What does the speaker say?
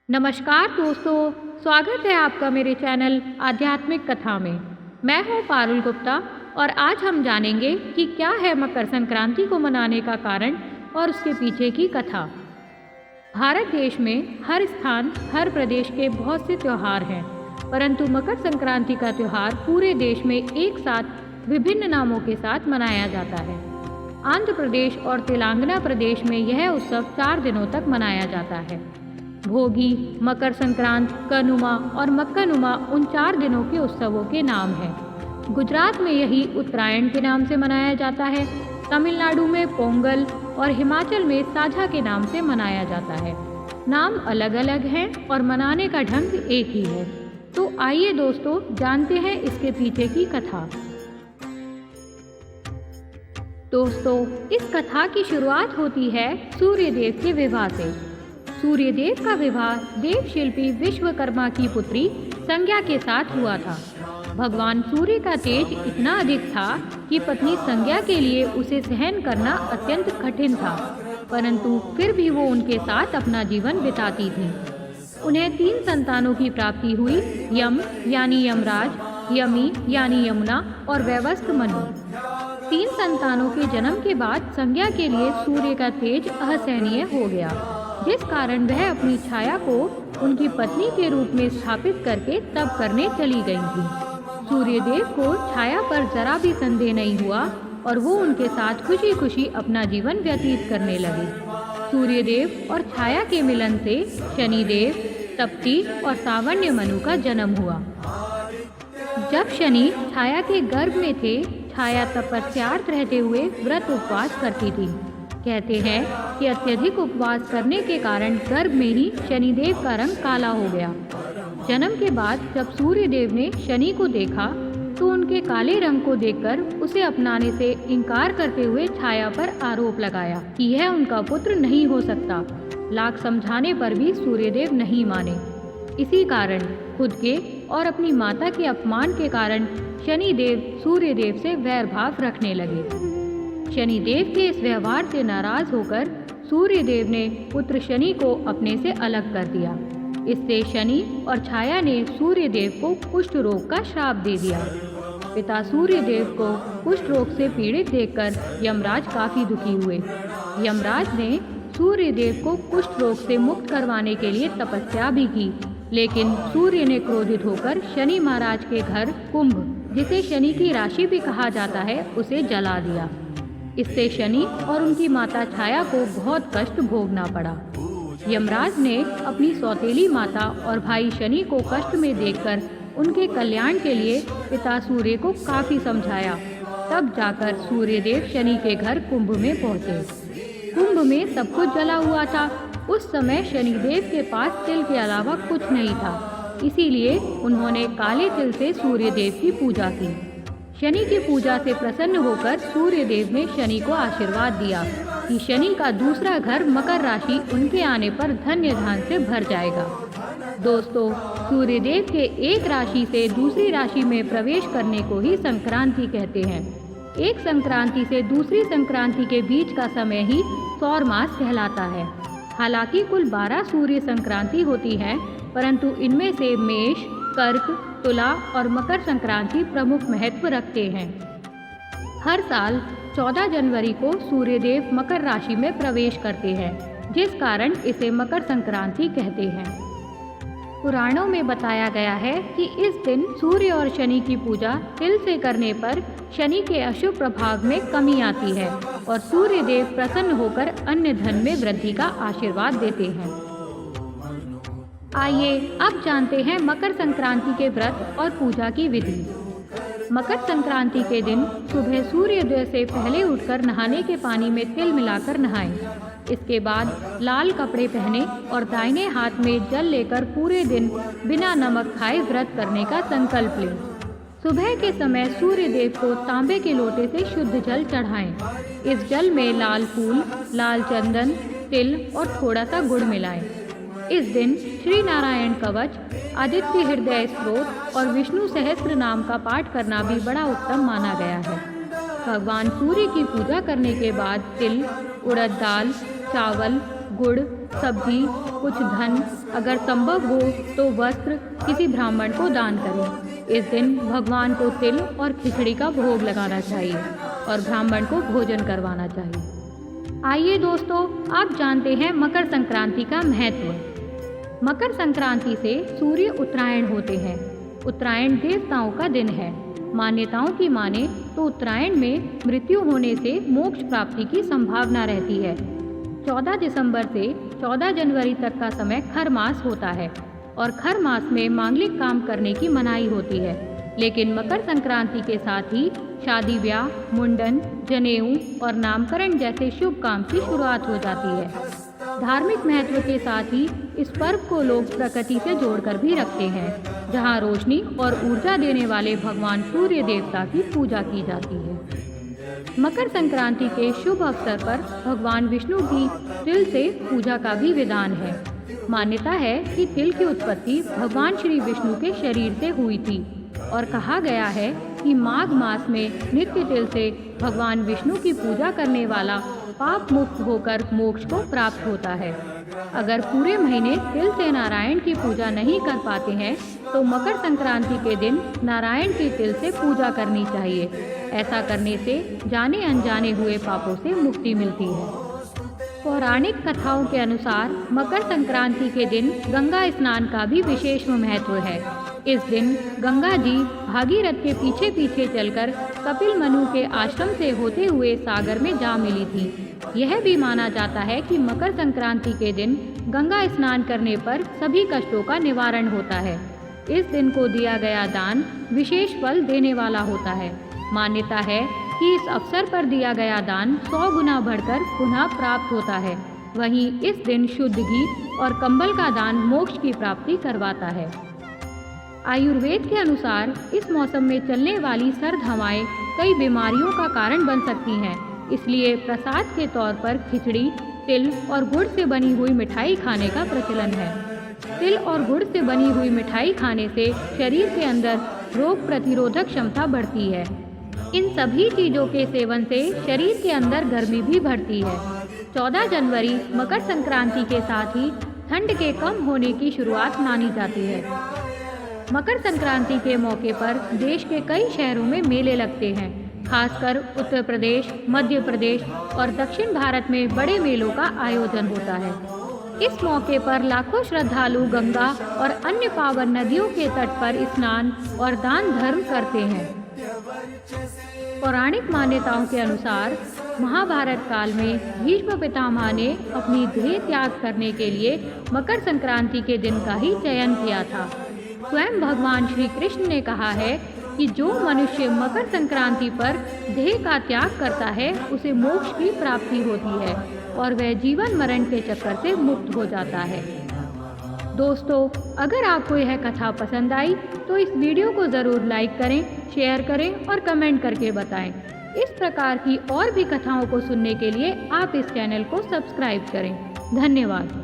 नमस्कार दोस्तों, स्वागत है आपका मेरे चैनल आध्यात्मिक कथा में। मैं हूँ पारुल गुप्ता और आज हम जानेंगे कि क्या है मकर संक्रांति को मनाने का कारण और उसके पीछे की कथा। भारत देश में हर स्थान, हर प्रदेश के बहुत से त्योहार हैं, परंतु मकर संक्रांति का त्योहार पूरे देश में एक साथ विभिन्न नामों के साथ मनाया जाता है। आंध्र प्रदेश और तेलंगाना प्रदेश में यह उत्सव 4 दिनों तक मनाया जाता है। भोगी, मकर संक्रांत, कनुमा और मक्कानुमा उन 4 दिनों के उत्सवों के नाम हैं। गुजरात में यही उत्तरायण के नाम से मनाया जाता है, तमिलनाडु में पोंगल और हिमाचल में साझा के नाम से मनाया जाता है। नाम अलग अलग हैं और मनाने का ढंग एक ही है। तो आइए दोस्तों, जानते हैं इसके पीछे की कथा। दोस्तों, इस कथा की शुरुआत होती है सूर्यदेव के विवाह से। सूर्यदेव का विवाह देव शिल्पी विश्वकर्मा की पुत्री संज्ञा के साथ हुआ था। भगवान सूर्य का तेज इतना अधिक था कि पत्नी संज्ञा के लिए उसे सहन करना अत्यंत कठिन था, परंतु फिर भी वो उनके साथ अपना जीवन बिताती थी। उन्हें 3 संतानों की प्राप्ति हुई, यम यानी यमराज, यमी यानी यमुना और वैवस्वत मनु। 3 संतानों के जन्म के बाद संज्ञा के लिए सूर्य का तेज असहनीय हो गया, जिस कारण वह अपनी छाया को उनकी पत्नी के रूप में स्थापित करके तप करने चली गई थी। सूर्यदेव को छाया पर जरा भी संदेह नहीं हुआ और वो उनके साथ खुशी खुशी अपना जीवन व्यतीत करने लगे। सूर्यदेव और छाया के मिलन से शनिदेव, तप्ती और सावण्य मनु का जन्म हुआ। जब शनि छाया के गर्भ में थे, छाया तपस्यार्थ रहते हुए व्रत उपवास करती थी। कहते हैं कि अत्यधिक उपवास करने के कारण गर्भ में ही शनिदेव का रंग काला हो गया। जन्म के बाद जब सूर्यदेव ने शनि को देखा तो उनके काले रंग को देखकर उसे अपनाने से इनकार करते हुए छाया पर आरोप लगाया कि यह उनका पुत्र नहीं हो सकता। लाख समझाने पर भी सूर्यदेव नहीं माने। इसी कारण खुद के और अपनी माता के अपमान के कारण शनिदेव सूर्यदेव से वैर भाव रखने लगे। शनिदेव के इस व्यवहार से नाराज होकर सूर्यदेव ने पुत्र शनि को अपने से अलग कर दिया। इससे शनि और छाया ने सूर्यदेव को कुष्ठ रोग का श्राप दे दिया। पिता सूर्यदेव को कुष्ठ रोग से पीड़ित देखकर यमराज काफी दुखी हुए। यमराज ने सूर्यदेव को कुष्ठ रोग से मुक्त करवाने के लिए तपस्या भी की, लेकिन सूर्य ने क्रोधित होकर शनि महाराज के घर कुंभ, जिसे शनि की राशि भी कहा जाता है, उसे जला दिया। इससे शनि और उनकी माता छाया को बहुत कष्ट भोगना पड़ा। यमराज ने अपनी सौतेली माता और भाई शनि को कष्ट में देखकर उनके कल्याण के लिए पिता सूर्य को काफी समझाया। तब जाकर सूर्यदेव शनि के घर कुंभ में पहुंचे। कुंभ में सब कुछ जला हुआ था। उस समय शनिदेव के पास तिल के अलावा कुछ नहीं था, इसीलिए उन्होंने काले तिल से सूर्यदेव की पूजा की। शनि की पूजा से प्रसन्न होकर सूर्यदेव ने शनि को आशीर्वाद दिया कि शनि का दूसरा घर मकर राशि उनके आने पर धन्य धान से भर जाएगा। दोस्तों, सूर्यदेव के एक राशि से दूसरी राशि में प्रवेश करने को ही संक्रांति कहते हैं। एक संक्रांति से दूसरी संक्रांति के बीच का समय ही सौर मास कहलाता है। हालांकि कुल 12 सूर्य संक्रांति होती हैं, परंतु इनमें से मेष, कर्क, तुला और मकर संक्रांति प्रमुख महत्व रखते हैं। हर साल 14 जनवरी को सूर्यदेव मकर राशि में प्रवेश करते हैं, जिस कारण इसे मकर संक्रांति कहते हैं। पुराणों में बताया गया है कि इस दिन सूर्य और शनि की पूजा तिल से करने पर शनि के अशुभ प्रभाव में कमी आती है और सूर्यदेव प्रसन्न होकर अन्य धन में वृद्धि का आशीर्वाद देते हैं। आइए अब जानते हैं मकर संक्रांति के व्रत और पूजा की विधि। मकर संक्रांति के दिन सुबह सूर्योदय से पहले उठकर नहाने के पानी में तिल मिलाकर नहाएं। इसके बाद लाल कपड़े पहने और दाहिने हाथ में जल लेकर पूरे दिन बिना नमक खाए व्रत करने का संकल्प लें। सुबह के समय सूर्यदेव को तांबे के लोटे से शुद्ध जल चढ़ाएं। इस जल में लाल फूल, लाल चंदन, तिल और थोड़ा सा गुड़ मिलाएं। इस दिन श्री नारायण कवच, आदित्य हृदय स्तोत्र और विष्णु सहस्त्र नाम का पाठ करना भी बड़ा उत्तम माना गया है। भगवान सूर्य की पूजा करने के बाद तिल, उड़द दाल, चावल, गुड़ सब्जी, कुछ धन, अगर संभव हो तो वस्त्र किसी ब्राह्मण को दान करें। इस दिन भगवान को तिल और खिचड़ी का भोग लगाना चाहिए और ब्राह्मण को भोजन करवाना चाहिए। आइए दोस्तों, आप जानते हैं मकर संक्रांति का महत्व। मकर संक्रांति से सूर्य उत्तरायण होते हैं। उत्तरायण देवताओं का दिन है। मान्यताओं की माने तो उत्तरायण में मृत्यु होने से मोक्ष प्राप्ति की संभावना रहती है। 14 दिसंबर से 14 जनवरी तक का समय खर मास होता है और खर मास में मांगलिक काम करने की मनाही होती है। लेकिन मकर संक्रांति के साथ ही शादी ब्याह, मुंडन, जनेऊ और नामकरण जैसे शुभ काम की शुरुआत हो जाती है। धार्मिक महत्व के साथ ही इस पर्व को लोग प्रकृति से जोड़कर भी रखते हैं, जहां रोशनी और ऊर्जा देने वाले भगवान सूर्य देवता की पूजा की जाती है। मकर संक्रांति के शुभ अवसर पर भगवान विष्णु की तिल से पूजा का भी विधान है। मान्यता है कि तिल की उत्पत्ति भगवान श्री विष्णु के शरीर से हुई थी और कहा गया है कि माघ मास में नित्य तिल से भगवान विष्णु की पूजा करने वाला पाप मुक्त होकर मोक्ष को प्राप्त होता है। अगर पूरे महीने तिल से नारायण की पूजा नहीं कर पाते हैं तो मकर संक्रांति के दिन नारायण की तिल से पूजा करनी चाहिए। ऐसा करने से जाने अनजाने हुए पापों से मुक्ति मिलती है। पौराणिक कथाओं के अनुसार मकर संक्रांति के दिन गंगा स्नान का भी विशेष महत्व है। इस दिन गंगा जी भागीरथ के पीछे पीछे चलकर कपिल मनु के आश्रम से होते हुए सागर में जा मिली थी। यह भी माना जाता है कि मकर संक्रांति के दिन गंगा स्नान करने पर सभी कष्टों का निवारण होता है। इस दिन को दिया गया दान विशेष फल देने वाला होता है। मान्यता है कि इस अवसर पर दिया गया दान 100 गुना बढ़कर पुनः प्राप्त होता है। वहीं इस दिन शुद्ध घी और कंबल का दान मोक्ष की प्राप्ति करवाता है। आयुर्वेद के अनुसार इस मौसम में चलने वाली सर्द हवाएं कई बीमारियों का कारण बन सकती हैं। इसलिए प्रसाद के तौर पर खिचड़ी, तिल और गुड़ से बनी हुई मिठाई खाने का प्रचलन है। तिल और गुड़ से बनी हुई मिठाई खाने से शरीर के अंदर रोग प्रतिरोधक क्षमता बढ़ती है। इन सभी चीज़ों के सेवन से शरीर के अंदर गर्मी भी बढ़ती है। 14 जनवरी मकर संक्रांति के साथ ही ठंड के कम होने की शुरुआत मानी जाती है। मकर संक्रांति के मौके पर देश के कई शहरों में मेले लगते हैं। खासकर उत्तर प्रदेश, मध्य प्रदेश और दक्षिण भारत में बड़े मेलों का आयोजन होता है। इस मौके पर लाखों श्रद्धालु गंगा और अन्य पावन नदियों के तट पर स्नान और दान धर्म करते हैं। पौराणिक मान्यताओं के अनुसार महाभारत काल में भीष्म पितामह ने अपनी देह त्याग करने के लिए मकर संक्रांति के दिन का ही चयन किया था। स्वयं भगवान श्री कृष्ण ने कहा है कि जो मनुष्य मकर संक्रांति पर देह का त्याग करता है उसे मोक्ष की प्राप्ति होती है और वह जीवन मरण के चक्कर से मुक्त हो जाता है। दोस्तों, अगर आपको यह कथा पसंद आई तो इस वीडियो को ज़रूर लाइक करें, शेयर करें और कमेंट करके बताएं। इस प्रकार की और भी कथाओं को सुनने के लिए आप इस चैनल को सब्सक्राइब करें। धन्यवाद।